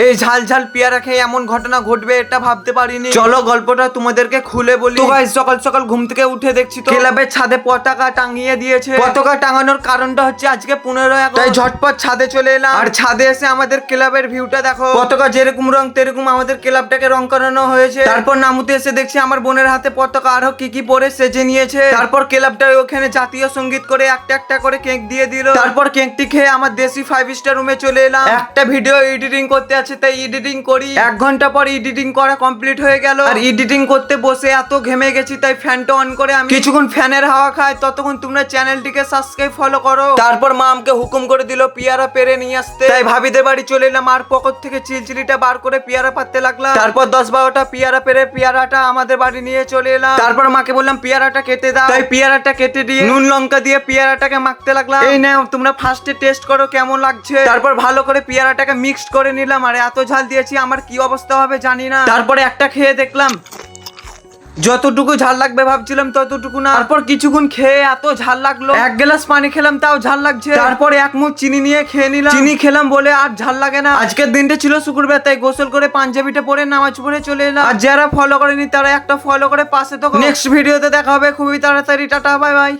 এই ঝাল ঝাল পেয়ারা খেয়ে এমন ঘটনা ঘটবে এটা ভাবতে পারিনি। চলো গল্পটা তোমাদেরকে খুলে বলি। তো গাইস সকাল সকাল ঘুম থেকে উঠে দেখছি তো ক্লাবের ছাদে পতাকা টাঙিয়ে দিয়েছে। পতাকা টাঙানোর কারণটা হচ্ছে আজকে 15 আগস্ট, তাই ঝটপট ছাদে চলে এলাম। আর ছাদে এসে আমাদের ক্লাবের ভিউটা দেখো, পতাকা যেরকম রং তেরকম আমাদের ক্লাবটাকে রং করানো হয়েছে। তারপর নামুতে এসে দেখছি আমার বোনের হাতে পতাকা আরো কি কি পরে সেজে নিয়েছে। তারপর ক্লাবটা ওখানে জাতীয় সঙ্গীত করে একটা একটা করে কেক দিয়ে দিল। তারপর কেকটি খেয়ে আমার দেশি 5 স্টার রুমে চলে এলাম। একটা ভিডিও এডিটিং করতে আছে তাই এডিটিং করি। 1 ঘন্টা পর এডিটিং করা কমপ্লিট হয়ে গেল। আর এডিটিং করতে বসে এত ঘেমে গেছি তাই ফ্যানটা অন করে আমি কিছুক্ষণ ফ্যানের হাওয়া খাই। ততক্ষণ তোমরা চ্যানেলটিকে সাবস্ক্রাইব ফলো করো। তারপর মা আমাকে হুকুম করে দিল পেয়ারা পেরে নিয়ে আসতে, তাই ভাবিদের বাড়ি চলে এলাম। আর পকেট থেকে চিলচিলিটা বার করে পেয়ারা পাততে লাগলাম। তারপর 10-12টা পেয়ারা পেরে পেয়ারাটা আমাদের বাড়ি নিয়ে চলে এলাম। তারপর মাকে বললাম পেয়ারাটা কেটে দাও, তাই পেয়ারাটা কেটে দিয়ে নুন লঙ্কা দিয়ে পেয়ারাটাকে মাখতে লাগলাম। এই নাও তোমরা ফার্স্টে টেস্ট করো কেমন লাগছে। তারপর ভালো করে পেয়ারাটাকে মিক্সড করে নিলাম। আর এত ঝাল দিয়েছি আমার কি অবস্থা হবে জানি না। তারপরে একটা খেয়ে দেখলাম যতটুকু ঝাল লাগবে ভাবছিলাম ততটুকু না। তারপর কিছুক্ষণ খেয়ে এত ঝাল লাগলো, 1 গ্লাস পানি খেলাম তাও ঝাল লাগছে। তারপর 1 মুঠ চিনি নিয়ে খেয়ে নিলাম। চিনি খেলাম বলে আর ঝাল লাগে না। আজকের দিনটা ছিল শুক্রবার, তাই গোসল করে পাঞ্জাবিটা পরে নামাজ পড়ে চলে এলাম। আর যারা ফলো করেনি তারা একটা ফলো করে পাশে থাকো। নেক্সট ভিডিওতে দেখা হবে খুবই তাড়াতাড়ি। Tata bye bye.